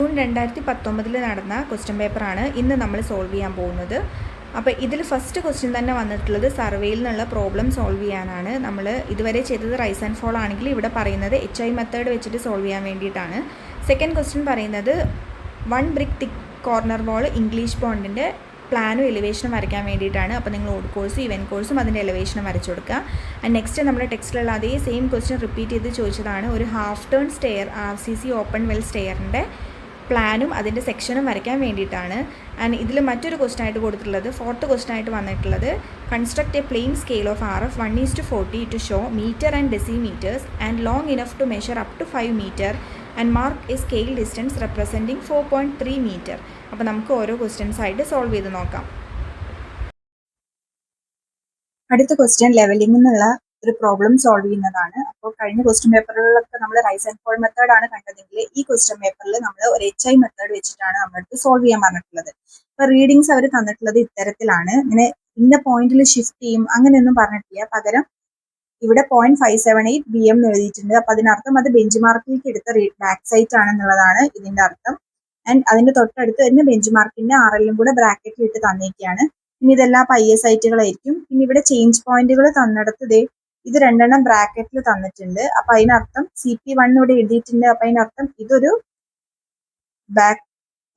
June 2019 നടന്ന question പേപ്പറാണ് ഇന്ന് നമ്മൾ സോൾവ് ചെയ്യാൻ പോകുന്നത്. അപ്പോൾ ഇതിൽ ഫസ്റ്റ് ക്വസ്റ്റ്യൻ തന്നെ വന്നിട്ടുള്ളത് സർവേയിൽ നിന്നുള്ള പ്രോബ്ലം സോൾവ് ചെയ്യാനാണ്. നമ്മൾ ഇതുവരെ ചെയ്തത് റൈസ് ആൻഡ് ഫോൾ ആണെങ്കിൽ ഇവിടെ പറയുന്നത് HI മെത്തേഡ് വെച്ചിട്ട് സോൾവ് ചെയ്യാൻ വേണ്ടിയിട്ടാണ്. സെക്കൻഡ് ക്വസ്റ്റ്യൻ പറയുന്നത് 1 ബ്രിക്ക് തിക്ക് കോർണർ വാൾ ഇംഗ്ലീഷ് ബോണ്ടിൻ്റെ പ്ലാനും എലിവേഷനും വരയ്ക്കാൻ വേണ്ടിയിട്ടാണ്. അപ്പോൾ നിങ്ങൾ ഓഡ് കോഴ്സും ഇവൻറ്റ് കോഴ്സും അതിൻ്റെ എലിവേഷനും വരച്ചു കൊടുക്കുക. ആൻഡ് നെക്സ്റ്റ് നമ്മുടെ ടെക്സ്റ്റിലുള്ള അതേ സെയിം ക്വസ്റ്റ്യൻ റിപ്പീറ്റ് ചെയ്ത് ചോദിച്ചതാണ് ഒരു half turn stair RCC open well സ്റ്റെയറിൻ്റെ പ്ലാനും അതിൻ്റെ സെക്ഷനും വരയ്ക്കാൻ വേണ്ടിയിട്ടാണ്. ആൻഡ് ഇതിൽ മറ്റൊരു ക്വസ്റ്റൻ ആയിട്ട് കൊടുത്തിട്ടുള്ളത് ഫോർത്ത് ക്വസ്റ്റൻ ആയിട്ട് വന്നിട്ടുള്ളത് construct a plain scale of RF 1:40 to show metre and decimetres and long enough to measure up to 5 metre and mark a scale distance representing 4.3 metre. അപ്പോൾ നമുക്ക് ഓരോ ക്വസ്റ്റ്യൻസ് ആയിട്ട് സോൾവ് ചെയ്ത് നോക്കാം. അടുത്ത ക്വസ്റ്റ്യൻ ലെവലിംഗ് എന്നുള്ള ഒരു പ്രോബ്ലം സോൾവ് ചെയ്യുന്നതാണ്. അപ്പോൾ കഴിഞ്ഞ ക്വസ്റ്റ്യൻ പേപ്പറുകളിലൊക്കെ നമ്മൾ റൈസ് ആൻഡ് ഫോൾ മെത്തേഡ് ആണ് കണ്ടതെങ്കിൽ ഈ ക്വസ്റ്റ്യൻ പേപ്പറിൽ നമ്മൾ ഒരു HI മെത്തേഡ് വെച്ചിട്ടാണ് നമ്മളടുത്ത് സോൾവ് ചെയ്യാൻ പറഞ്ഞിട്ടുള്ളത്. അപ്പൊ റീഡിങ്സ് അവർ തന്നിട്ടുള്ളത് ഇത്തരത്തിലാണ്. ഇങ്ങനെ ഇന്ന പോയിന്റിൽ ഷിഫ്റ്റ് ചെയ്യും അങ്ങനെയൊന്നും പറഞ്ഞിട്ടില്ല. പകരം ഇവിടെ 0.578 BM എഴുതിയിട്ടുണ്ട്. അപ്പൊ അതിനർത്ഥം അത് ബെഞ്ച് മാർക്കിലേക്ക് എടുത്ത ബാക്ക് സൈറ്റ് ആണെന്നുള്ളതാണ് ഇതിന്റെ അർത്ഥം. ആൻഡ് അതിന്റെ തൊട്ടടുത്ത് തന്നെ ബെഞ്ച് മാർക്കിന്റെ RL കൂടെ ബ്രാക്കറ്റിൽ ഇട്ട് തന്നിരിക്കുകയാണ്. ഇനി ഇതെല്ലാം പയ്യ സൈറ്റുകളായിരിക്കും. പിന്നെ ഇവിടെ ചേഞ്ച് പോയിന്റുകൾ തന്നിടത്ത് ഇത് രണ്ടെണ്ണം ബ്രാക്കറ്റിൽ തന്നിട്ടുണ്ട്. അപ്പൊ അതിനർത്ഥം CP1 ഇവിടെ എഴുതിയിട്ടുണ്ട്. അപ്പൊ അതിനർത്ഥം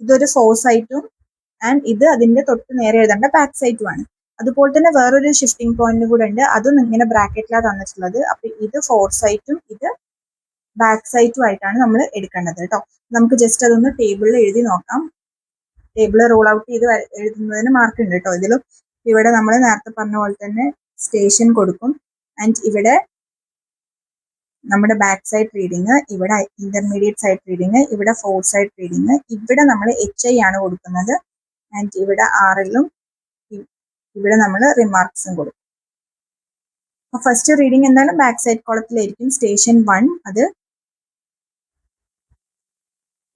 ഇതൊരു ഫോർ സൈറ്റും ആൻഡ് ഇത് അതിന്റെ തൊട്ട് നേരെ എഴുതേണ്ട ബാക്ക് സൈറ്റുമാണ്. അതുപോലെ തന്നെ വേറൊരു ഷിഫ്റ്റിംഗ് പോയിന്റ് കൂടെ ഉണ്ട്. അതും ഇങ്ങനെ ബ്രാക്കറ്റിലാണ് തന്നിട്ടുള്ളത്. അപ്പൊ ഇത് ഫോർ സൈറ്റും ഇത് ബാക്ക് സൈറ്റും ആയിട്ടാണ് നമ്മൾ എടുക്കേണ്ടത് കേട്ടോ. നമുക്ക് ജസ്റ്റ് അതൊന്ന് ടേബിളിൽ എഴുതി നോക്കാം. ടേബിൾ റൂൾ ഔട്ട് ചെയ്ത് എഴുതുന്നതിന് മാർക്ക് ഉണ്ട് കേട്ടോ ഇതിലും. ഇവിടെ നമ്മൾ നേരത്തെ പറഞ്ഞ പോലെ തന്നെ സ്റ്റേഷൻ കൊടുക്കും. ആൻഡ് ഇവിടെ നമ്മുടെ ബാക്ക് സൈഡ് റീഡിങ്, ഇവിടെ ഇന്റർമീഡിയറ്റ് സൈഡ് റീഡിങ്, ഇവിടെ ഫോർ സൈഡ് റീഡിങ്, ഇവിടെ നമ്മൾ HI ആണ് കൊടുക്കുന്നത്. ആൻഡ് ഇവിടെ RLും ഇവിടെ നമ്മൾ റിമാർക്സും കൊടുക്കും. ഫസ്റ്റ് റീഡിങ് എന്തായാലും ബാക്ക് സൈഡ് കോളത്തിലായിരിക്കും. സ്റ്റേഷൻ 1 അത്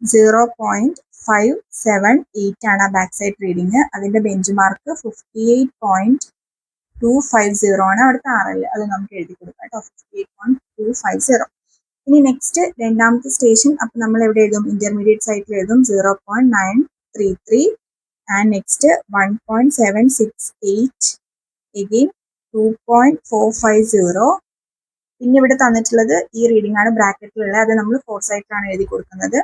0.578 ആണ് ബാക്ക് സൈഡ് റീഡിങ്. അതിന്റെ ബെഞ്ച് മാർക്ക് 58.250 ആണ്. അവിടുത്തെ RL അത് നമുക്ക് എഴുതി കൊടുക്കാം കേട്ടോ, 58.250. ഇനി നെക്സ്റ്റ് രണ്ടാമത്തെ സ്റ്റേഷൻ അപ്പൊ നമ്മൾ എവിടെ എഴുതും? ഇന്റർമീഡിയറ്റ് സൈറ്റിൽ എഴുതും 0.933 ആൻഡ് നെക്സ്റ്റ് 1.768 again 2.450. പിന്നെ ഇവിടെ തന്നിട്ടുള്ളത് ഈ റീഡിംഗ് ആണ് ബ്രാക്കറ്റിലുള്ളത്. അത് നമ്മൾ ഫോർ സൈറ്റിലാണ് എഴുതി കൊടുക്കുന്നത്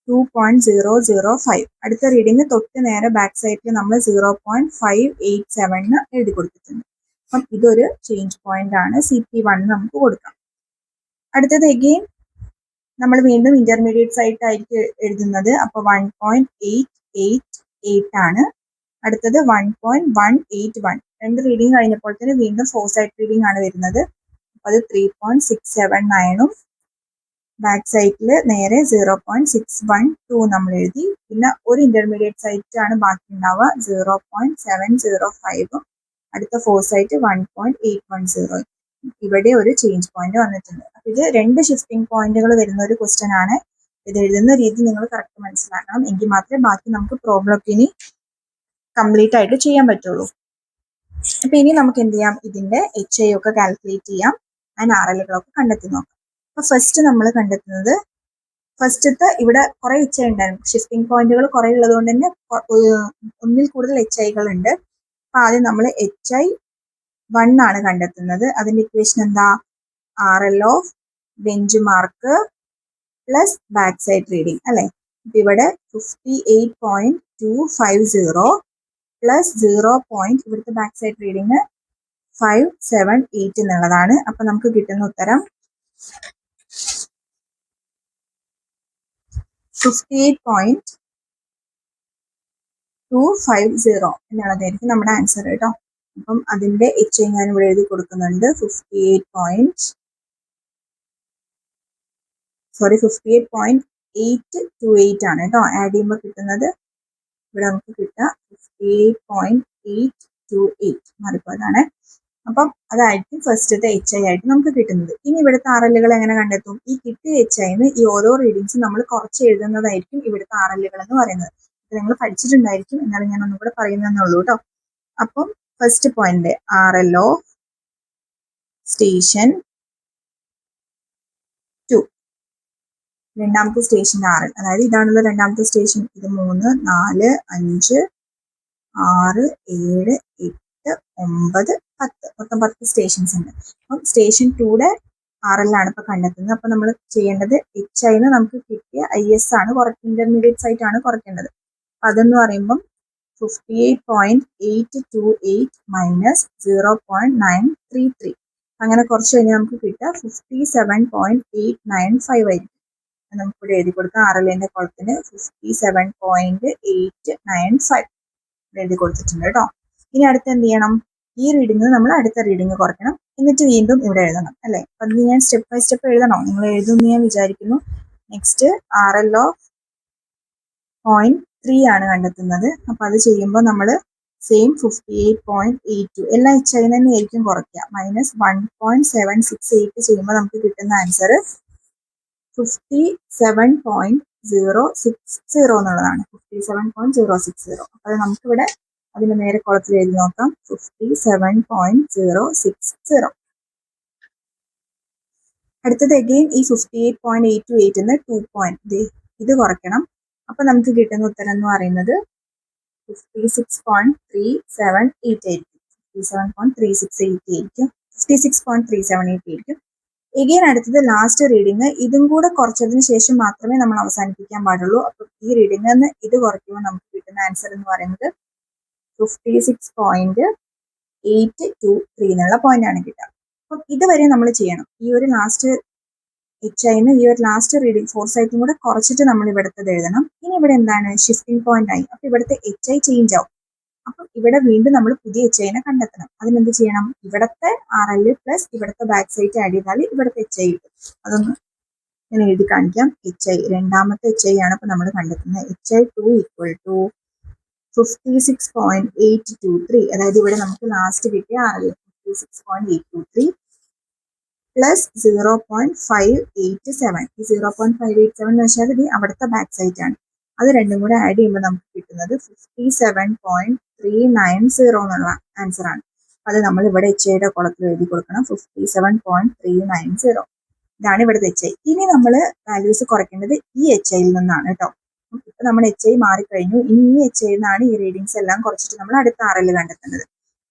2.005. അടുത്ത റീഡിങ് തൊട്ട് നേരെ ബാക്ക് സൈഡിൽ നമ്മൾ 0.587 എഴുതി കൊടുത്തിട്ടുണ്ട്. അപ്പം ഇതൊരു ചേഞ്ച് പോയിന്റ് ആണ്. CP1 നമുക്ക് കൊടുക്കാം. അടുത്തത് എഗെയിൻ നമ്മൾ വീണ്ടും ഇന്റർമീഡിയറ്റ് സൈറ്റ് ആയിട്ട് എഴുതുന്നത്. അപ്പൊ 1.888 ആണ്. അടുത്തത് 1.181. രണ്ട് റീഡിങ് കഴിഞ്ഞപ്പോൾ തന്നെ വീണ്ടും ഫോർ സൈഡ് റീഡിംഗ് ആണ് വരുന്നത്. അപ്പൊ അത് 3.679ഉം ബാക്ക് സൈറ്റിൽ നേരെ 0.612 നമ്മൾ എഴുതി. പിന്നെ ഒരു ഇന്റർമീഡിയറ്റ് സൈറ്റ് ആണ് ബാക്കി ഉണ്ടാവുക 0.705ഉം അടുത്ത ഫോർ സൈറ്റ് 1.810. ഇവിടെ ഒരു ചേഞ്ച് പോയിന്റ് വന്നിട്ടുണ്ട്. അപ്പൊ ഇത് രണ്ട് ഷിഫ്റ്റിംഗ് പോയിന്റുകൾ വരുന്ന ഒരു ക്വസ്റ്റ്യൻ ആണ്. ഇത് എഴുതുന്ന രീതി നിങ്ങൾ കറക്റ്റ് മനസ്സിലാക്കണം. എങ്കിൽ മാത്രമേ ബാക്കി നമുക്ക് പ്രോബ്ലം ഒക്കെ ഇനി കംപ്ലീറ്റ് ആയിട്ട് ചെയ്യാൻ പറ്റുള്ളൂ. അപ്പൊ ഇനി നമുക്ക് എന്ത് ചെയ്യാം? ഇതിന്റെ HI ഒക്കെ കാൽക്കുലേറ്റ് ചെയ്യാം. ആൻഡ് RLകളൊക്കെ കണ്ടെത്തി നോക്കാം. അപ്പൊ ഫസ്റ്റ് നമ്മൾ കണ്ടെത്തുന്നത് ഫസ്റ്റത്തെ ഇവിടെ കുറെ HI ഉണ്ടായിരുന്നു. ഷിഫ്റ്റിംഗ് പോയിന്റുകൾ കുറെ ഉള്ളത് കൊണ്ട് തന്നെ ഒന്നിൽ കൂടുതൽ HIകൾ ഉണ്ട്. അപ്പൊ ആദ്യം നമ്മൾ HI1 ആണ് കണ്ടെത്തുന്നത്. അതിന്റെ ഇക്വേഷൻ എന്താ? RL of bench mark plus back side reading അല്ലെ. അപ്പൊ ഇവിടെ 58.250 പ്ലസ് 0. ഇവിടുത്തെ ബാക്ക് സൈഡ് റീഡിംഗ് 578 എന്നുള്ളതാണ്. അപ്പൊ നമുക്ക് കിട്ടുന്ന ഉത്തരം 58.250 എന്നുള്ളതായിരിക്കും നമ്മുടെ ആൻസർ കേട്ടോ. അപ്പം അതിന്റെ HI ഞാൻ ഇവിടെ എഴുതി കൊടുക്കുന്നുണ്ട്. 58.828 ആണ് കേട്ടോ. ആഡ് ചെയ്യുമ്പോൾ കിട്ടുന്നത് ഇവിടെ നമുക്ക് കിട്ടുക 58.828 മാറിപ്പോയതാണ്. അപ്പം അതായിരിക്കും ഫസ്റ്റത്തെ HI ആയിട്ട് നമുക്ക് കിട്ടുന്നത്. ഇനി ഇവിടുത്തെ RLകൾ എങ്ങനെ കണ്ടെത്തും? ഈ കിട്ടിയ HIന്ന് ഈ ഓരോ റീഡിങ്സും നമ്മൾ കുറച്ച് എഴുതുന്നതായിരിക്കും ഇവിടുത്തെ RLകൾ എന്ന് പറയുന്നത്. നിങ്ങൾ പഠിച്ചിട്ടുണ്ടായിരിക്കും, എന്നാലും ഞാൻ ഒന്നും കൂടെ പറയുന്നതേ ഉള്ളൂ കേട്ടോ. അപ്പം first point RL of station 2 രണ്ടാമത്തെ സ്റ്റേഷൻ RL, അതായത് ഇതാണല്ലോ രണ്ടാമത്തെ സ്റ്റേഷൻ. ഇത് 3, 4, 5, 6, 7, 8, 9, 10, മൊത്തം 10 സ്റ്റേഷൻസ് ഉണ്ട്. അപ്പം സ്റ്റേഷൻ 2യുടെ RL ആണ് ഇപ്പൊ കണ്ടെത്തുന്നത്. അപ്പൊ നമ്മൾ ചെയ്യേണ്ടത് HIന്ന് നമുക്ക് കിട്ടിയ IS ആണ് ഇന്റർമീഡിയറ്റ് സൈറ്റ് ആണ് കുറയ്ക്കേണ്ടത്. അപ്പൊ അതെന്ന് പറയുമ്പം 58.828 മൈനസ് 0.933, അങ്ങനെ കുറച്ച് കഴിഞ്ഞാൽ നമുക്ക് കിട്ടുക 57.895 ആയിരിക്കും. നമുക്കിവിടെ എഴുതി കൊടുക്കാം. RLന്റെ കുളത്തിന് 57.895 എഴുതി കൊടുത്തിട്ടുണ്ട് കേട്ടോ. ഇനി അടുത്ത് എന്ത് ചെയ്യണം? ഈ റീഡിംഗ് നമ്മൾ അടുത്ത റീഡിംഗ് കുറയ്ക്കണം, എന്നിട്ട് വീണ്ടും ഇവിടെ എഴുതണം അല്ലേ. അത് ഞാൻ സ്റ്റെപ്പ് ബൈ സ്റ്റെപ്പ് എഴുതണോ? നിങ്ങൾ എഴുതുമെന്ന് ഞാൻ വിചാരിക്കുന്നു. നെക്സ്റ്റ് RL ഓഫ് 0.3 ആണ് കണ്ടെത്തുന്നത്. അപ്പൊ അത് ചെയ്യുമ്പോൾ നമ്മൾ സെയിം 58.82 എല്ലാ HI തന്നെ ആയിരിക്കും കുറയ്ക്കുക. മൈനസ് 1.768 ചെയ്യുമ്പോൾ നമുക്ക് കിട്ടുന്ന ആൻസർ 57.060 എന്നുള്ളതാണ്. 57.060. അപ്പൊ നമുക്കിവിടെ അതിന് നേരെ കുളത്തിൽ എഴുതി നോക്കാം. 57.060. അടുത്തത് അഗെയിൻ ഈ 58.828 2 പോയിന്റ് ഇത് കുറയ്ക്കണം. അപ്പൊ നമുക്ക് കിട്ടുന്ന ഉത്തരം എന്ന് പറയുന്നത് 56.378 ആയിരിക്കും. 56.378 ആയിരിക്കും. എഗെയിൻ അടുത്തത് ലാസ്റ്റ് റീഡിങ്. ഇതും കൂടെ കുറച്ചതിന് ശേഷം മാത്രമേ നമ്മൾ അവസാനിപ്പിക്കാൻ പാടുള്ളൂ. അപ്പൊ ഈ റീഡിംഗിൽ നിന്ന് ഇത് കുറയ്ക്കുമ്പോൾ നമുക്ക് കിട്ടുന്ന ആൻസർ എന്ന് പറയുന്നത് 56.823 എന്നുള്ള പോയിന്റ് ആണ് കിട്ടുക. അപ്പം ഇതുവരെ നമ്മൾ ചെയ്യണം. ഈ ഒരു ലാസ്റ്റ് HIന്ന് ഈ ഒരു ലാസ്റ്റ് റീഡിംഗ് 4 സൈറ്റും കൂടെ കുറച്ചിട്ട് നമ്മൾ ഇവിടുത്തെ എഴുതണം. ഇനി ഇവിടെ എന്താണ്? ഷിഫ്റ്റിംഗ് പോയിന്റ് ആയി. അപ്പൊ ഇവിടുത്തെ HI ചേഞ്ച് ആവും. അപ്പം ഇവിടെ വീണ്ടും നമ്മൾ പുതിയ HIനെ കണ്ടെത്തണം. അതിനെന്ത് ചെയ്യണം? ഇവിടുത്തെ RL പ്ലസ് ഇവിടുത്തെ ബാക്ക് സൈറ്റ് ആഡ് ചെയ്താൽ ഇവിടുത്തെ HI കിട്ടും. അതൊന്ന് ഞാൻ എഴുതി കാണിക്കാം. HI രണ്ടാമത്തെ HI ആണ് ഇപ്പൊ നമ്മൾ കണ്ടെത്തുന്നത്. HI2 ഈക്വൽ ടു 56.823, അതായത് ഇവിടെ നമുക്ക് ലാസ്റ്റ് കിട്ടിയ RL 56.823 പ്ലസ് 0.587. ഈ 0.587 എന്ന് വെച്ചാൽ ഇത് അവിടുത്തെ ബാക്ക് സൈറ്റ് ആണ്. അത് രണ്ടും കൂടെ ആഡ് ചെയ്യുമ്പോൾ നമുക്ക് കിട്ടുന്നത് 57.390 എന്നുള്ള ആൻസർ ആണ്. അത് നമ്മൾ ഇവിടെ HIയുടെ കുളത്തിൽ എഴുതി കൊടുക്കണം. 57.390. ഇതാണ് ഇവിടുത്തെ HI. ഇനി നമ്മൾ വാല്യൂസ് കുറയ്ക്കേണ്ടത് ഈ HIയിൽ നിന്നാണ് കേട്ടോ. ഇപ്പൊ നമ്മൾ HI മാറിക്കഴിഞ്ഞു. ഇനി ഈ HI നിന്നാണ് ഈ റീഡിങ്സ് എല്ലാം കുറച്ചിട്ട് നമ്മൾ അടുത്ത RL കണ്ടെത്തേണ്ടത്.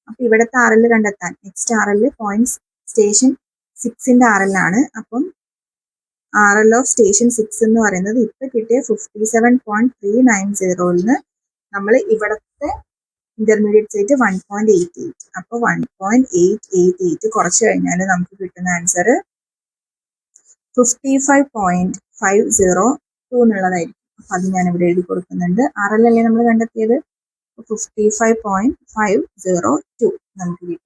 അപ്പൊ ഇവിടുത്തെ RL കണ്ടെത്താൻ നെക്സ്റ്റ് RL പോയിന്റ് സ്റ്റേഷൻ 6ന്റെ RL ആണ്. അപ്പം RL ഓഫ് സ്റ്റേഷൻ 6 എന്ന് പറയുന്നത് ഇപ്പൊ കിട്ടിയ 57.390 നിന്ന് നമ്മൾ ഇവിടുത്തെ ഇന്റർമീഡിയറ്റ് സൈറ്റ് 1.88, അപ്പൊ 1.888 കുറച്ച് കഴിഞ്ഞാൽ നമുക്ക് കിട്ടുന്ന ആൻസർ 55.502 എന്നുള്ളതായിരിക്കും. അപ്പൊ അത് ഞാൻ ഇവിടെ എഴുതി കൊടുക്കുന്നുണ്ട്. RL അല്ലേ നമ്മൾ കണ്ടെത്തിയത്? 55.502 നമുക്ക് കിട്ടും.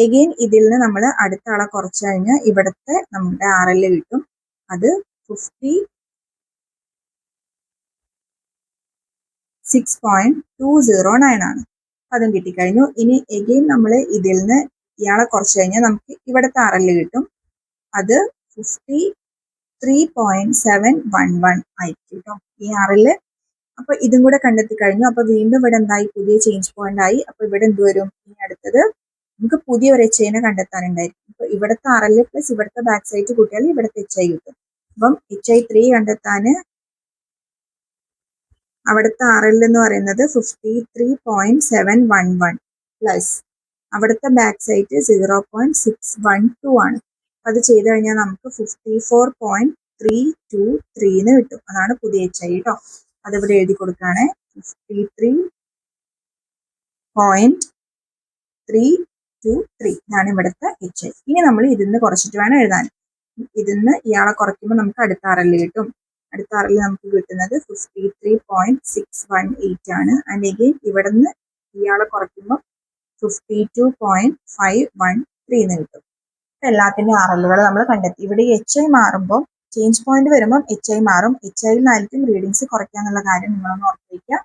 എഗെയിൻ ഇതിൽ നിന്ന് നമ്മൾ അടുത്ത ആളെ കുറച്ച് കഴിഞ്ഞാൽ ഇവിടുത്തെ നമ്മുടെ RL കിട്ടും. അത് 56.209 ആണ്. അതും കിട്ടിക്കഴിഞ്ഞു. ഇനി എഗെയിൻ നമ്മൾ ഇതിൽ നിന്ന് ഇയാളെ കുറച്ച് കഴിഞ്ഞാൽ നമുക്ക് ഇവിടുത്തെ RL കിട്ടും. അത് 53.711 ആയിരിക്കും കേട്ടോ ഈ RL. അപ്പൊ ഇതും കൂടെ കണ്ടെത്തി കഴിഞ്ഞു. അപ്പൊ വീണ്ടും ഇവിടെ എന്തായി? പുതിയ ചേഞ്ച് പോയിന്റ് ആയി. അപ്പൊ ഇവിടെ എന്ത് വരും? ഇനി അടുത്തത് നമുക്ക് പുതിയ ഒരു HIനെ കണ്ടെത്താനുണ്ടായിരിക്കും. അപ്പൊ ഇവിടുത്തെ RL പ്ലസ് ഇവിടുത്തെ ബാക്ക് സൈറ്റ് കൂട്ടിയാൽ ഇവിടുത്തെ HI കിട്ടും. അപ്പം HI3 കണ്ടെത്താന് അവിടുത്തെ RL എന്ന് പറയുന്നത് 53.711 പ്ലസ് അവിടുത്തെ ബാക്ക് സൈറ്റ് 0.612 ആണ്. അത് ചെയ്ത് കഴിഞ്ഞാൽ നമുക്ക് 54.323 കിട്ടും. അതാണ് പുതിയ HI കേട്ടോ. അതിവിടെ എഴുതി കൊടുക്കുകയാണ്. 53.323 ഇതാണ് ഇവിടുത്തെ HI. ഇനി നമ്മൾ ഇതിന്ന് കുറച്ചിട്ട് വേണം എഴുതാൻ. ഇതിന്ന് ഇയാളെ കുറയ്ക്കുമ്പോൾ നമുക്ക് അടുത്ത RL കിട്ടും. അടുത്ത RL നമുക്ക് കിട്ടുന്നത് 53.618 ആണ്. ആൻഡ് എഗെയിൻ ഇവിടെ നിന്ന് ഇയാളെ കുറയ്ക്കുമ്പോൾ 52.513 എന്ന് കിട്ടും. എല്ലാത്തിന്റെ RLകൾ നമ്മൾ കണ്ടെത്തി. ഇവിടെ HI മാറുമ്പോൾ ചേഞ്ച് പോയിന്റ് വരുമ്പോൾ HI മാറും. HIയിൽ നിന്നായിരിക്കും റീഡിങ്സ് കുറയ്ക്കാന്നുള്ള കാര്യം നിങ്ങളൊന്ന് ഓർത്തിരിക്കുക.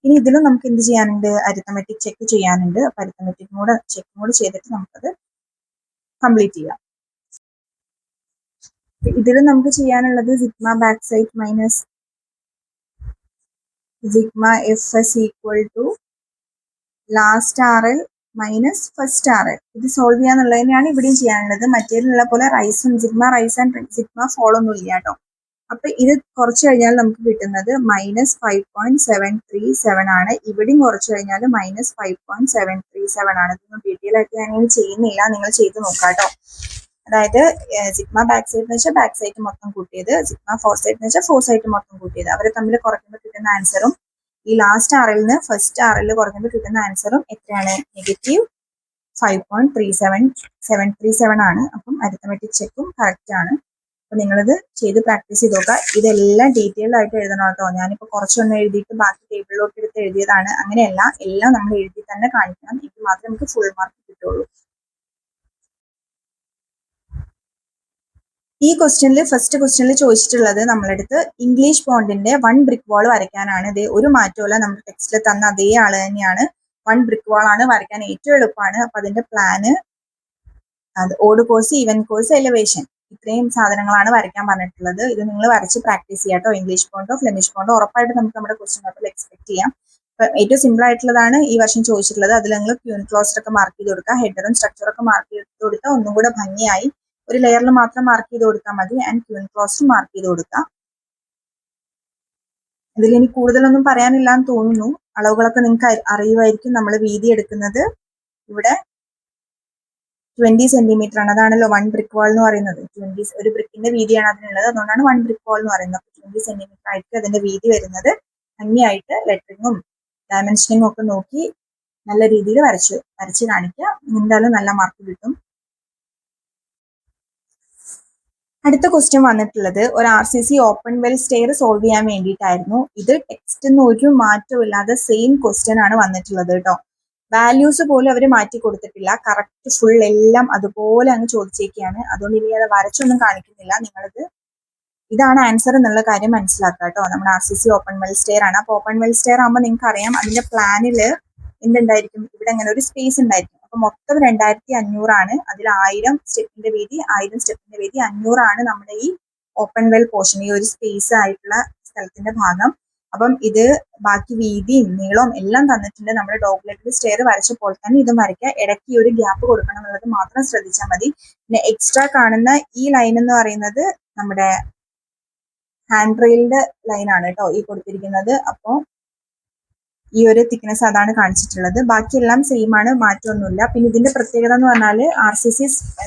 ഇനി ഇതിലും നമുക്ക് എന്ത് ചെയ്യാനുണ്ട്? അരിത്തമെറ്റിക് ചെക്ക് ചെയ്യാനുണ്ട്. അപ്പൊ അരിത്തമെറ്റിക് കൂടെ ചെക്ക് കൂടെ ചെയ്തിട്ട് നമുക്കത് കംപ്ലീറ്റ് ചെയ്യാം. ഇതിലും നമുക്ക് ചെയ്യാനുള്ളത് sigma back sight minus sigma FS equal to last RL minus first RL. ഇത് സോൾവ് ചെയ്യാന്നുള്ളത് തന്നെയാണ് ഇവിടെയും ചെയ്യാനുള്ളത്. മറ്റേതിലുള്ള പോലെ റൈസും sigma rise and sigma fall ഒന്നും ഇല്ല കേട്ടോ. അപ്പൊ ഇത് കുറച്ച് കഴിഞ്ഞാൽ നമുക്ക് കിട്ടുന്നത് -5.737 ആണ്. ഇവിടെയും കുറച്ച് കഴിഞ്ഞാൽ -5.737 ആണ്. ഇതൊന്നും ഡീറ്റെയിൽ ആയിട്ട് ഞാൻ ഇങ്ങനെ ചെയ്യുന്നില്ല, നിങ്ങൾ ചെയ്ത് നോക്കാട്ടോ. അതായത് സിഗ്മ ബാക്ക് സൈഡ് എന്ന് വെച്ചാൽ ബാക്ക് സൈഡ് മൊത്തം കൂട്ടിയത്, സിഗ്മ ഫോർ സൈഡ് എന്ന് വെച്ചാൽ ഫോർ സൈഡ് മൊത്തം കൂട്ടിയത്. അവരെ തമ്മിൽ കുറയ്ക്കുമ്പോൾ കിട്ടുന്ന ആൻസറും ഈ ലാസ്റ്റ് ആറിൽ നിന്ന് ഫസ്റ്റ് ആറിൽ കുറയ്ക്കുമ്പോൾ കിട്ടുന്ന ആൻസറും എത്രയാണ്? -5.737 ആണ്. അപ്പം അരിത്തമെറ്റിക് ചെക്കും കറക്റ്റ് ആണ്. അപ്പൊ നിങ്ങളിത് ചെയ്ത് പ്രാക്ടീസ് ചെയ്ത് നോക്കുക. ഇതെല്ലാം ഡീറ്റെയിൽ ആയിട്ട് എഴുതണം കേട്ടോ. ഞാനിപ്പോൾ കുറച്ചൊന്നും എഴുതിയിട്ട് ബാക്കി ടേബിളിലോട്ട് എടുത്ത് എഴുതിയതാണ്. അങ്ങനെയല്ല, എല്ലാം നമ്മൾ എഴുതി തന്നെ കാണിക്കണം. ഇത് മാത്രമേ നമുക്ക് ഫുൾ മാർക്ക് കിട്ടുള്ളൂ. ഈ ക്വസ്റ്റ്യനിൽ ഫസ്റ്റ് ക്വസ്റ്റ്യനിൽ ചോദിച്ചിട്ടുള്ളത് നമ്മളെടുത്ത് ഇംഗ്ലീഷ് ബോണ്ടിന്റെ 1 ബ്രിക്ക് വാൾ വരയ്ക്കാനാണ്. ഇത് ഒരു മാറ്റമല്ല, നമ്മുടെ ടെക്സ്റ്റിൽ തന്ന അതേ ആള് തന്നെയാണ്. 1 ബ്രിക്ക് വാൾ ആണ് വരയ്ക്കാൻ ഏറ്റവും എളുപ്പമാണ്. അപ്പൊ അതിന്റെ പ്ലാന് അത് odd course, even course, elevation, ഇത്രയും സാധനങ്ങളാണ് വരയ്ക്കാൻ പറഞ്ഞിട്ടുള്ളത്. ഇത് നിങ്ങൾ വരച്ച് പ്രാക്ടീസ് ചെയ്യാം കേട്ടോ. ഇംഗ്ലീഷ് ബോണ്ടോ ഫ്ലെമിഷ് ബോണ്ടോ ഉറപ്പായിട്ട് നമുക്ക് നമ്മുടെ ക്വസ്റ്റ്യൻ പേപ്പറിൽ എക്സ്പെക്ട് ചെയ്യാം. ഏറ്റവും സിമ്പിൾ ആയിട്ടുള്ളതാണ് ഈ വർഷം ചോദിച്ചിട്ടുള്ളത്. അതിൽ നിങ്ങൾ ക്യൂൻ ക്ലോസ്റ്റർ ഒക്കെ മാർക്ക് ചെയ്ത് കൊടുക്കുക, ഹെഡറും സ്ട്രക്ചറൊക്കെ മാർക്ക് ചെയ്ത് കൊടുത്താൽ ഒന്നും കൂടെ ഭംഗിയായി. ഒരു ലെയറിൽ മാത്രം മാർക്ക് ചെയ്ത് കൊടുത്താൽ മതി. ആൻഡ് ക്യൂൻ ക്ലോസ്റ്റർ മാർക്ക് ചെയ്ത് കൊടുക്കുക. ഇതിൽ ഇനി കൂടുതലൊന്നും പറയാനില്ല എന്ന് തോന്നുന്നു. അളവുകളൊക്കെ നിങ്ങൾക്ക് അറിയുമായിരിക്കും. നമ്മൾ വീതി എടുക്കുന്നത് ഇവിടെ 20 സെന്റിമീറ്റർ ആണ്. അതാണല്ലോ 1 ബ്രിക്ക് വാൾ എന്ന് പറയുന്നത്. 20 ഒരു ബ്രിക്കിന്റെ വീതിയാണ് അതിനുള്ളത്. അതുകൊണ്ടാണ് 1 ബ്രിക്ക് വാൾ എന്ന് പറയുന്നത്. 20 സെന്റിമീറ്റർ ആയിട്ട് അതിന്റെ വീതി വരുന്നത്. ഭംഗിയായിട്ട് ലെറ്ററിങ്ങും ഡയമെൻഷനിങ്ങും ഒക്കെ നോക്കി നല്ല രീതിയിൽ വരച്ച് കാണിക്കുക. എന്തായാലും നല്ല മാർക്ക് കിട്ടും. അടുത്ത ക്വസ്റ്റ്യൻ വന്നിട്ടുള്ളത് ഒരു RCC open well stair solve ചെയ്യാൻ വേണ്ടിയിട്ടായിരുന്നു. ഇത് ടെക്സ്റ്റിന് ഒരു മാറ്റവും ഇല്ലാതെ സെയിം ക്വസ്റ്റ്യൻ ആണ് വന്നിട്ടുള്ളത് കേട്ടോ. വാല്യൂസ് പോലും അവർ മാറ്റി കൊടുത്തിട്ടില്ല. കറക്റ്റ് ഫുൾ എല്ലാം അതുപോലെ അങ്ങ് ചോദിച്ചേക്കാണ്. അതുകൊണ്ട് ഇനി അത് വരച്ചൊന്നും കാണിക്കുന്നില്ല. നിങ്ങളിത് ഇതാണ് ആൻസർ എന്നുള്ള കാര്യം മനസ്സിലാക്കുക കേട്ടോ. നമ്മുടെ RCC ഓപ്പൺ വെൽ സ്റ്റെയർ ആണ്. അപ്പൊ ഓപ്പൺ വെൽ സ്റ്റെയർ ആകുമ്പോൾ നിങ്ങൾക്ക് അറിയാം അതിന്റെ പ്ലാനില് എന്തുണ്ടായിരിക്കും? ഇവിടെ ഇങ്ങനെ ഒരു സ്പേസ് ഉണ്ടായിരിക്കും. അപ്പൊ മൊത്തം 2500 ആണ്. അതിൽ 1000 സ്റ്റെപ്പിന്റെ വീതി, 1000 സ്റ്റെപ്പിന്റെ വീതി 500 ആണ് നമ്മുടെ ഈ ഓപ്പൺ വെൽ പോർഷൻ, ഈ ഒരു സ്പേസ് ആയിട്ടുള്ള സ്ഥലത്തിന്റെ ഭാഗം. അപ്പം ഇത് ബാക്കി വീതിയും നീളവും എല്ലാം തന്നിട്ടുണ്ട്. നമ്മുടെ ഡോഗ് ലെഗ് സ്റ്റെയർ വരച്ചപ്പോൾ തന്നെ ഇതും വരയ്ക്കുക. ഇടയ്ക്ക് ഈ ഒരു ഗ്യാപ്പ് കൊടുക്കണം എന്നുള്ളത് മാത്രം ശ്രദ്ധിച്ചാൽ മതി. പിന്നെ എക്സ്ട്രാ കാണുന്ന ഈ ലൈൻ എന്ന് പറയുന്നത് നമ്മുടെ ഹാൻഡ് റെയിലിന്റെ ലൈനാണ് കേട്ടോ ഈ കൊടുത്തിരിക്കുന്നത്. അപ്പോൾ ഈ ഒരു തിക്നെസ് അതാണ് കാണിച്ചിട്ടുള്ളത്. ബാക്കിയെല്ലാം സെയിം ആണ്, മാറ്റമൊന്നുമില്ല. പിന്നെ ഇതിന്റെ പ്രത്യേകത എന്ന് പറഞ്ഞാൽ RCC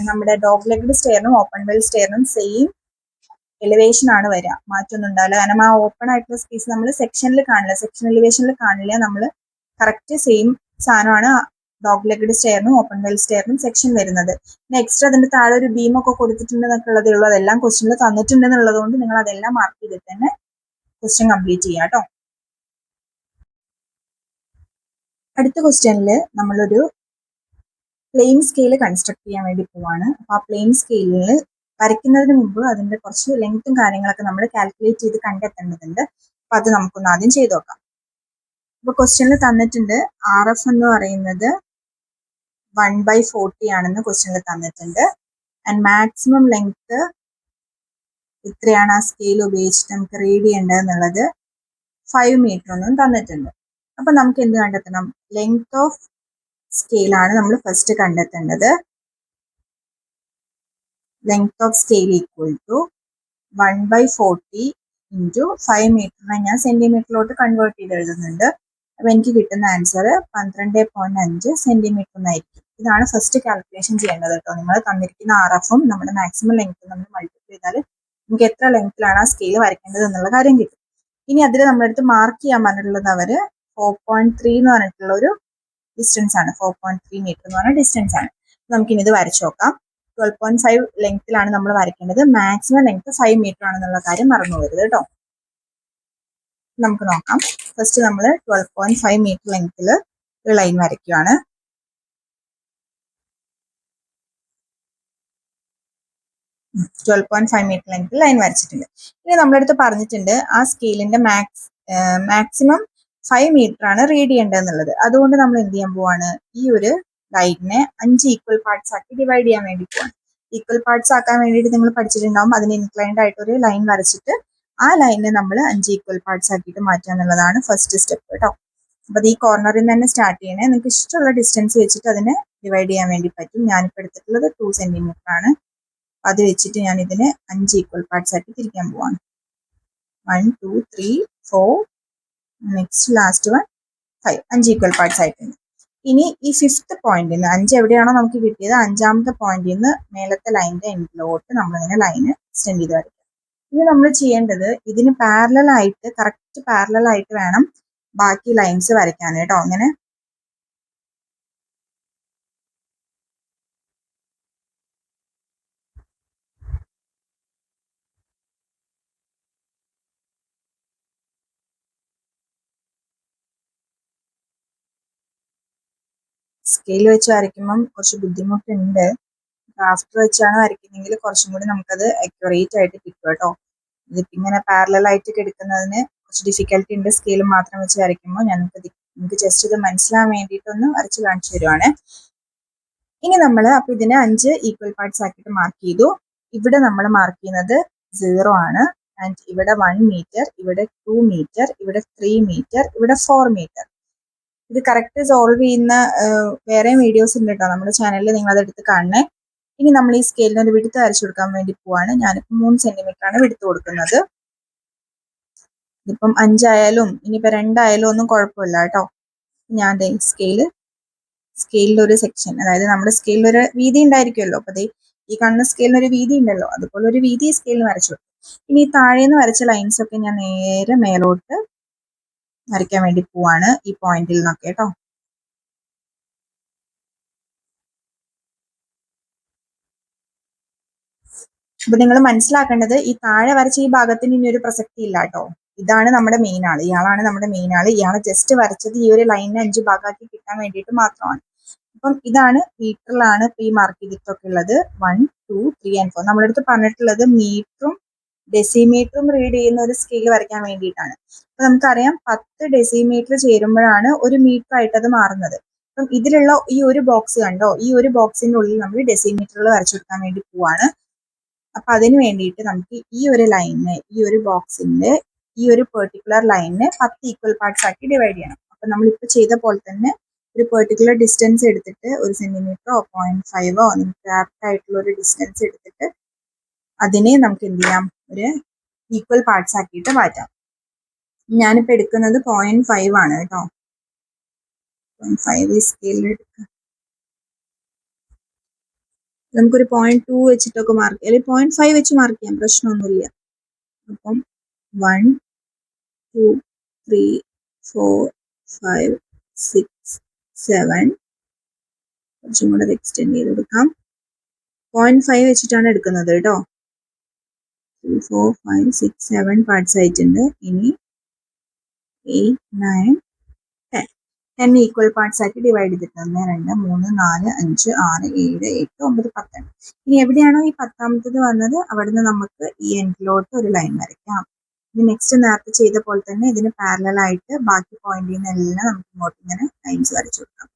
നമ്മുടെ ഡോഗ് ലെഗ് സ്റ്റെയറിനും ഓപ്പൺ വെൽ സ്റ്റെയറിനും സെയിം എലിവേഷൻ ആണ് വരിക. മാറ്റമൊന്നും ഉണ്ടാവില്ല. കാരണം ആ ഓപ്പൺ ആയിട്ടുള്ള സ്പേസ് നമ്മൾ സെക്ഷനിൽ കാണില്ല, സെക്ഷൻ എലിവേഷനിൽ കാണില്ല. നമ്മൾ കറക്റ്റ് സെയിം സാധനമാണ് ഡോഗ് ലെഗ് സ്റ്റെയറിനും ഓപ്പൺ വെൽ സ്റ്റെയറിനും സെക്ഷൻ വരുന്നത്. പിന്നെ എക്സ്ട്രാ അതിന്റെ താഴെ ഒരു ബീം ഒക്കെ കൊടുത്തിട്ടുണ്ടെന്നൊക്കെ ഉള്ളതേ ഉള്ളൂ. അതെല്ലാം ക്വസ്റ്റ്യനിൽ തന്നിട്ടുണ്ടെന്നുള്ളത് കൊണ്ട് നിങ്ങൾ അതെല്ലാം മാർക്ക് ചെയ്തിട്ട് തന്നെ ക്വസ്റ്റ്യൻ കംപ്ലീറ്റ് ചെയ്യാം കേട്ടോ. അടുത്ത ക്വസ്റ്റ്യനിൽ നമ്മളൊരു പ്ലെയിൻ സ്കെയിൽ കൺസ്ട്രക്ട് ചെയ്യാൻ വേണ്ടി പോവാണ്. അപ്പൊ ആ പ്ലെയിൻ സ്കെയിലിൽ വരയ്ക്കുന്നതിന് മുമ്പ് അതിന്റെ കുറച്ച് ലെങ്ത്തും കാര്യങ്ങളൊക്കെ നമ്മൾ കാൽക്കുലേറ്റ് ചെയ്ത് കണ്ടെത്തേണ്ടതുണ്ട്. അപ്പൊ അത് നമുക്കൊന്ന് ആദ്യം ചെയ്ത് നോക്കാം. അപ്പൊ ക്വസ്റ്റ്യനിൽ തന്നിട്ടുണ്ട് RF എന്ന് പറയുന്നത് 1/40 ആണെന്ന് ക്വസ്റ്റ്യനിൽ തന്നിട്ടുണ്ട്. ആൻഡ് മാക്സിമം ലെങ്ത് ഇത്രയാണ് ആ സ്കെയിൽ ഉപയോഗിച്ചിട്ട് നമുക്ക് റീഡ് ചെയ്യേണ്ടത് എന്നുള്ളത് 5 മീറ്റർ ഒന്നും തന്നിട്ടുണ്ട്. അപ്പൊ നമുക്ക് എന്ത് കണ്ടെത്തണം? ലെങ്ത് ഓഫ് സ്കെയിൽ ആണ് നമ്മൾ ഫസ്റ്റ് കണ്ടെത്തേണ്ടത്. Length of scale equal to 1/40 into 5 മീറ്ററിനെ ഞാൻ സെന്റിമീറ്ററിലോട്ട് കൺവേർട്ട് ചെയ്ത് എഴുതുന്നുണ്ട്. അപ്പൊ എനിക്ക് കിട്ടുന്ന ആൻസർ 12.5 സെന്റിമീറ്റർ എന്നായിരിക്കും. ഇതാണ് ഫസ്റ്റ് കാൽക്കുലേഷൻ ചെയ്യേണ്ടത് കേട്ടോ. നിങ്ങൾ തന്നിരിക്കുന്ന RFഉം നമ്മുടെ മാക്സിമം ലെങ്ത്തും നമ്മൾ മൾട്ടിപ്ലൈ ചെയ്താൽ നമുക്ക് എത്ര ലെങ്ത്തിലാണ് ആ സ്കെയിൽ വരയ്ക്കേണ്ടത് എന്നുള്ള കാര്യം കിട്ടും. ഇനി അതിൽ നമ്മളെടുത്ത് മാർക്ക് ചെയ്യാൻ പറഞ്ഞിട്ടുള്ളത് അവര് 4.3 എന്ന് പറഞ്ഞിട്ടുള്ള ഒരു ഡിസ്റ്റൻസ് ആണ്. 4.3 മീറ്റർ എന്ന് പറഞ്ഞ ഡിസ്റ്റൻസ് ആണ്. നമുക്കിനി ഇത് വരച്ചു നോക്കാം. 12.5 ലെങ്ത്തിലാണ് നമ്മൾ വരയ്ക്കേണ്ടത്. മാക്സിമം ലെങ്ത് 5 മീറ്റർ ആണെന്നുള്ള കാര്യം മറന്നു പോകരുത് കേട്ടോ. നമുക്ക് നോക്കാം. ഫസ്റ്റ് നമ്മൾ 12.5 മീറ്റർ ലെങ്ത്തിൽ ഒരു ലൈൻ വരയ്ക്കുകയാണ്. ട്വൽവ് 12.5 മീറ്റർ ലെങ്ത്തിൽ ലൈൻ വരച്ചിട്ടുണ്ട്. ഇനി നമ്മളടുത്ത് പറഞ്ഞിട്ടുണ്ട് ആ സ്കെയിലിന്റെ മാക്സിമം 5 മീറ്റർ ആണ് റീഡ് ചെയ്യേണ്ടതെന്നുള്ളത്. അതുകൊണ്ട് നമ്മൾ എന്ത് ചെയ്യാൻ പോവാണ്? ഈ ഒരു ലൈനിനെ 5 ഈക്വൽ പാർട്സ് ആക്കി ഡിവൈഡ് ചെയ്യാൻ വേണ്ടി പോവാണ്. ഈക്വൽ പാർട്സ് ആക്കാൻ വേണ്ടിയിട്ട് നിങ്ങൾ പഠിച്ചിട്ടുണ്ടാവും. അതിന് ഇൻക്ലൈൻഡ് ആയിട്ട് ഒരു ലൈൻ വരച്ചിട്ട് ആ ലൈനിനെ നമ്മൾ 5 ഈക്വൽ പാർട്സ് ആക്കിയിട്ട് മാറ്റുക എന്നുള്ളതാണ് ഫസ്റ്റ് സ്റ്റെപ്പ് കേട്ടോ. അപ്പൊ ഈ കോർണറിൽ നിന്ന് തന്നെ സ്റ്റാർട്ട് ചെയ്യണേ. നിങ്ങൾക്ക് ഇഷ്ടമുള്ള ഡിസ്റ്റൻസ് വെച്ചിട്ട് അതിനെ ഡിവൈഡ് ചെയ്യാൻ വേണ്ടി പറ്റും. ഞാനിപ്പോൾ എടുത്തിട്ടുള്ളത് 2 സെന്റിമീറ്റർ ആണ്. അത് വെച്ചിട്ട് ഞാൻ ഇതിനെ 5 ഈക്വൽ പാർട്സ് ആക്കി തിരിക്കാൻ പോവാണ്. 1 2 3 4 next last one 5 5 equal parts ആയിട്ടുണ്ട്. ഇനി ഈ ഫിഫ്ത്ത് പോയിന്റിൽ നിന്ന് 5 എവിടെയാണോ നമുക്ക് കിട്ടിയത് അഞ്ചാമത്തെ പോയിന്റിൽ നിന്ന് മേലത്തെ ലൈനിന്റെ എൻഡിലോട്ട് നമ്മളിങ്ങനെ ലൈന് എക്സ്റ്റെൻഡ് ചെയ്ത് വരയ്ക്കാം. ഇനി നമ്മൾ ചെയ്യേണ്ടത് ഇതിന് പാരലൽ ആയിട്ട് കറക്റ്റ് പാരലൽ ആയിട്ട് വേണം ബാക്കി ലൈൻസ് വരയ്ക്കാൻ കേട്ടോ. അങ്ങനെ സ്കെയിൽ വെച്ച് വരയ്ക്കുമ്പം കുറച്ച് ബുദ്ധിമുട്ടുണ്ട്. ഡ്രാഫ്റ്റർ വെച്ചാണ് വരയ്ക്കുന്നതെങ്കിൽ കുറച്ചും കൂടി നമുക്കത് അക്യുറേറ്റ് ആയിട്ട് കിട്ടും കേട്ടോ. ഇതിപ്പോൾ ഇങ്ങനെ പാരലൽ ആയിട്ട് എടുക്കുന്നതിന് കുറച്ച് ഡിഫിക്കൽട്ടി ഉണ്ട്. സ്കെയിൽ മാത്രം വെച്ച് വരയ്ക്കുമ്പോൾ നിങ്ങൾക്ക് ജസ്റ്റ് ഇത് മനസ്സിലാൻ വേണ്ടിയിട്ടൊന്ന് വരച്ച് കാണിച്ചു തരുവാണ്. ഇനി നമ്മൾ അപ്പോൾ ഇതിനെ 5 ഈക്വൽ പാർട്സ് ആക്കിയിട്ട് മാർക്ക് ചെയ്തു. ഇവിടെ നമ്മൾ മാർക്ക് ചെയ്യുന്നത് 0 ആണ്. ആൻഡ് ഇവിടെ 1 മീറ്റർ, ഇവിടെ 2 മീറ്റർ, ഇവിടെ 3 മീറ്റർ, ഇവിടെ 4 മീറ്റർ. ഇത് കറക്റ്റ് സോൾവ് ചെയ്യുന്ന വേറെ വീഡിയോസ് ഉണ്ട് കേട്ടോ നമ്മുടെ ചാനലിൽ, നിങ്ങൾ അതെടുത്ത് കാണണേ. ഇനി നമ്മൾ ഈ സ്കെയിലിന് ഒരു വിടുത്ത് വരച്ചു കൊടുക്കാൻ വേണ്ടി പോവാണ്. ഞാനിപ്പോൾ 3 സെന്റിമീറ്റർ ആണ് വിടുത്ത് കൊടുക്കുന്നത്. ഇതിപ്പം 5 ആയാലും ഇനിയിപ്പോൾ 2 ആയാലും ഒന്നും കുഴപ്പമില്ല കേട്ടോ. ഞാൻ സ്കെയിലിൽ ഒരു സെക്ഷൻ, അതായത് നമ്മുടെ സ്കെയിലിൽ ഒരു വീതി ഉണ്ടായിരിക്കുമല്ലോ. അപ്പൊ ഈ കാണുന്ന സ്കെയിലിന് ഒരു വീതി ഉണ്ടല്ലോ, അതുപോലെ ഒരു വീതി സ്കെയിലിന് വരച്ചു കൊടുക്കും. ഇനി ഈ താഴേന്ന് വരച്ച ലൈൻസ് ഒക്കെ ഞാൻ നേരെ മേലോട്ട് വരയ്ക്കാൻ വേണ്ടി പോവാണ് ഈ പോയിന്റിൽ നിന്നൊക്കെ കേട്ടോ. അപ്പൊ നിങ്ങൾ മനസ്സിലാക്കേണ്ടത് ഈ താഴെ വരച്ച ഈ ഭാഗത്തിന് ഇനി ഒരു പ്രസക്തി ഇല്ല കേട്ടോ. ഇതാണ് നമ്മുടെ മെയിൻ ആള്, ഇയാളാണ് നമ്മുടെ മെയിൻ ആള്. ഇയാളെ ജസ്റ്റ് വരച്ചത് ഈ ഒരു ലൈനിനെ 5 ഭാഗമാക്കി കിട്ടാൻ വേണ്ടിയിട്ട് മാത്രമാണ്. അപ്പം ഇതാണ് മീറ്ററിലാണ് ഇപ്പൊ ഈ മാർക്ക് ചെയ്തിട്ടൊക്കെ ഉള്ളത്. 1 2 3 and 4 നമ്മുടെ അടുത്ത് പറഞ്ഞിട്ടുള്ളത് മീറ്ററും ഡെസിമീറ്ററും റീഡ് ചെയ്യുന്ന ഒരു സ്കെയിൽ വരയ്ക്കാൻ വേണ്ടിയിട്ടാണ്. അപ്പൊ നമുക്കറിയാം 10 ഡെസിമീറ്റർ ചേരുമ്പോഴാണ് ഒരു മീറ്റർ ആയിട്ട് അത് മാറുന്നത്. അപ്പം ഇതിലുള്ള ഈ ഒരു ബോക്സ് കണ്ടോ, ഈ ഒരു ബോക്സിന്റെ ഉള്ളിൽ നമ്മൾ ഡെസിമീറ്ററുകൾ വരച്ചു കൊടുക്കാൻ വേണ്ടി പോവാണ്. അപ്പൊ അതിന് വേണ്ടിയിട്ട് നമുക്ക് ഈ ഒരു ലൈനിനെ, ഈ ഒരു ബോക്സിന്റെ ഈ ഒരു പെർട്ടിക്കുലർ ലൈനിനെ 10 ഈക്വൽ പാർട്സ് ആക്കി ഡിവൈഡ് ചെയ്യണം. അപ്പൊ നമ്മളിപ്പോൾ ചെയ്ത പോലെ തന്നെ ഒരു പെർട്ടിക്കുലർ ഡിസ്റ്റൻസ് എടുത്തിട്ട് 1 സെന്റിമീറ്ററോ 0.5ഓ നിങ്ങൾക്ക് ആപ്റ്റ് ആയിട്ടുള്ള ഒരു ഡിസ്റ്റൻസ് എടുത്തിട്ട് അതിനെ നമുക്ക് എന്ത് ചെയ്യാം, ഒരു ഈക്വൽ പാർട്സ് ആക്കിയിട്ട് മാറ്റാം. ഞാനിപ്പോ എടുക്കുന്നത് 0.5 ആണ് കേട്ടോ. 0.5 ഈ സ്കെയിലിൽ എടുക്കാം. നമുക്കൊരു 0.2 വെച്ചിട്ടൊക്കെ മാർക്ക് ചെയ്യാം, അല്ലെങ്കിൽ 0.5 വെച്ച് മാർക്ക് ചെയ്യാം, പ്രശ്നമൊന്നുമില്ല. അപ്പം 1 2 3 4 5 6 7 കുറച്ചും കൂടെ എക്സ്റ്റെൻഡ് ചെയ്ത് കൊടുക്കാം. 0.5 വെച്ചിട്ടാണ് എടുക്കുന്നത് കേട്ടോ. 3 4 5 6 7 പാർട്സ് ആയിട്ടുണ്ട്. ഇനി 8 9 10 10 ഈക്വൽ പാർട്സ് ആക്കി ഡിവൈഡ് ചെയ്തിട്ട് 1 2 3 4 5 6 7 8 9 10. ഇനി എവിടെയാണോ ഈ 10ാമത്തത് വന്നത് അവിടുന്ന് നമുക്ക് ഈ എൻഡിലോട്ട് ഒരു ലൈൻ വരയ്ക്കാം. ഇനി നെക്സ്റ്റ് നേരത്തെ ചെയ്ത പോലെ തന്നെ ഇതിന് പാരലൽ ആയിട്ട് ബാക്കി പോയിന്റിൽ നിന്നെല്ലാം നമുക്ക് ഇങ്ങോട്ട് ഇങ്ങനെ ലൈൻസ് വരച്ചു കൊടുക്കാം.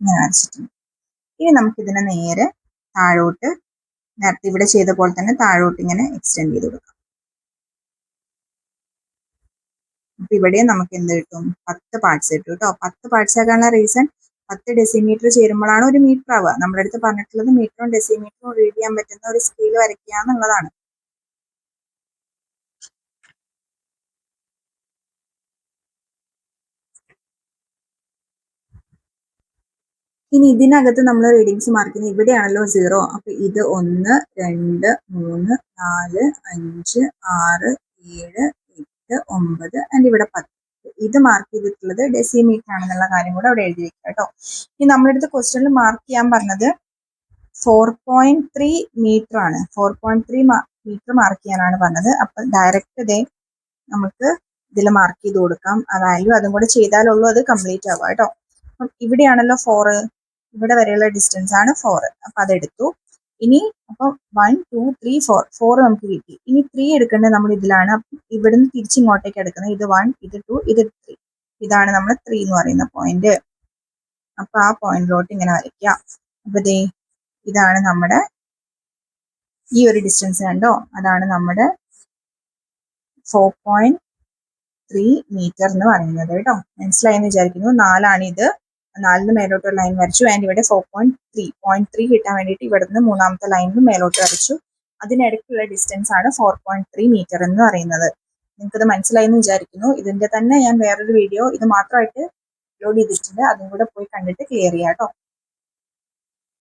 ഇങ്ങനെ വരച്ചിട്ടുണ്ട്. ഇനി നമുക്കിതിനെ നേരെ താഴോട്ട് നേരത്തെ ഇവിടെ ചെയ്ത പോലെ തന്നെ താഴോട്ട് ഇങ്ങനെ എക്സ്റ്റെൻഡ് ചെയ്ത് കൊടുക്കാം. അപ്പൊ ഇവിടെ നമുക്ക് എന്ത് കിട്ടും, 10 പാർട്സ് കിട്ടും കേട്ടോ. 10 പാർട്സ് ആക്കാനുള്ള റീസൺ 10 ഡെസിമീറ്റർ ചേരുമ്പോഴാണ് ഒരു മീറ്റർ ആവുക. നമ്മുടെ അടുത്ത് പറഞ്ഞിട്ടുള്ളത് മീറ്ററും ഡെസിമീറ്ററും റീഡ് ചെയ്യാൻ പറ്റുന്ന ഒരു സ്കെയിൽ വരയ്ക്കുക എന്നുള്ളതാണ്. ഇനി ഇതിനകത്ത് നമ്മൾ റീഡിങ്സ് മാർക്ക് ചെയ്യുന്നത് ഇവിടെയാണല്ലോ 0. അപ്പൊ ഇത് 1 2 3 4 5 6 7 8 9 ആൻഡ് ഇവിടെ 10. ഇത് മാർക്ക് ചെയ്തിട്ടുള്ളത് ഡെസിമീറ്റർ ആണെന്നുള്ള കാര്യം കൂടെ അവിടെ എഴുതി വെക്കുക കേട്ടോ. ഇനി നമ്മുടെ അടുത്ത് ക്വസ്റ്റ്യനിൽ മാർക്ക് ചെയ്യാൻ പറഞ്ഞത് 4.3 മീറ്റർ ആണ്. 4.3 മീറ്റർ മാർക്ക് ചെയ്യാനാണ് പറഞ്ഞത്. അപ്പൊ ഡയറക്റ്റ് ഇതേ നമുക്ക് ഇതിൽ മാർക്ക് ചെയ്ത് കൊടുക്കാം. ആ വാല്യൂ അതും കൂടെ ചെയ്താലുള്ളൂ അത് കംപ്ലീറ്റ് ആവുക കേട്ടോ. അപ്പം ഇവിടെയാണല്ലോ 4, ഇവിടെ വരെയുള്ള ഡിസ്റ്റൻസ് ആണ് 4. അപ്പൊ അതെടുത്തു. ഇനി അപ്പൊ 1 2 3 4 നമുക്ക് കിട്ടി. ഇനി 3 എടുക്കേണ്ടത് നമ്മൾ ഇതിലാണ്. ഇവിടുന്ന് തിരിച്ചിങ്ങോട്ടേക്ക് എടുക്കുന്നത്. ഇത് 1 ഇത് 2 ഇത് 3. ഇതാണ് നമ്മൾ 3 എന്ന് പറയുന്ന പോയിന്റ്. അപ്പൊ ആ പോയിന്റിലോട്ട് ഇങ്ങനെ വരയ്ക്കാം. അപ്പൊ ഇതാണ് നമ്മുടെ ഈ ഒരു ഡിസ്റ്റൻസ് കണ്ടോ, അതാണ് നമ്മുടെ 4.3 3 മീറ്റർ എന്ന് പറയുന്നത് കേട്ടോ. മനസ്സിലായെന്ന് വിചാരിക്കുന്നു. 4 ഇത്. 4 മേലോട്ട് ലൈൻ വരച്ചു. ആൻഡ് ഇവിടെ 4.3 കിട്ടാൻ വേണ്ടിയിട്ട് ഇവിടുന്ന് മൂന്നാമത്തെ ലൈനിൽ മേലോട്ട് വരച്ചു. അതിനിടയ്ക്കുള്ള ഡിസ്റ്റൻസ് ആണ് 4.3 മീറ്റർ എന്ന് പറയുന്നത്. നിങ്ങൾക്കത് മനസ്സിലായെന്ന് വിചാരിക്കുന്നു. ഇതിന്റെ തന്നെ ഞാൻ വേറൊരു വീഡിയോ ഇത് മാത്രമായിട്ട് അപ്ലോഡ് ചെയ്തിട്ടുണ്ട്. അതും കൂടെ പോയി കണ്ടിട്ട് ക്ലിയർ ചെയ്യാം കേട്ടോ.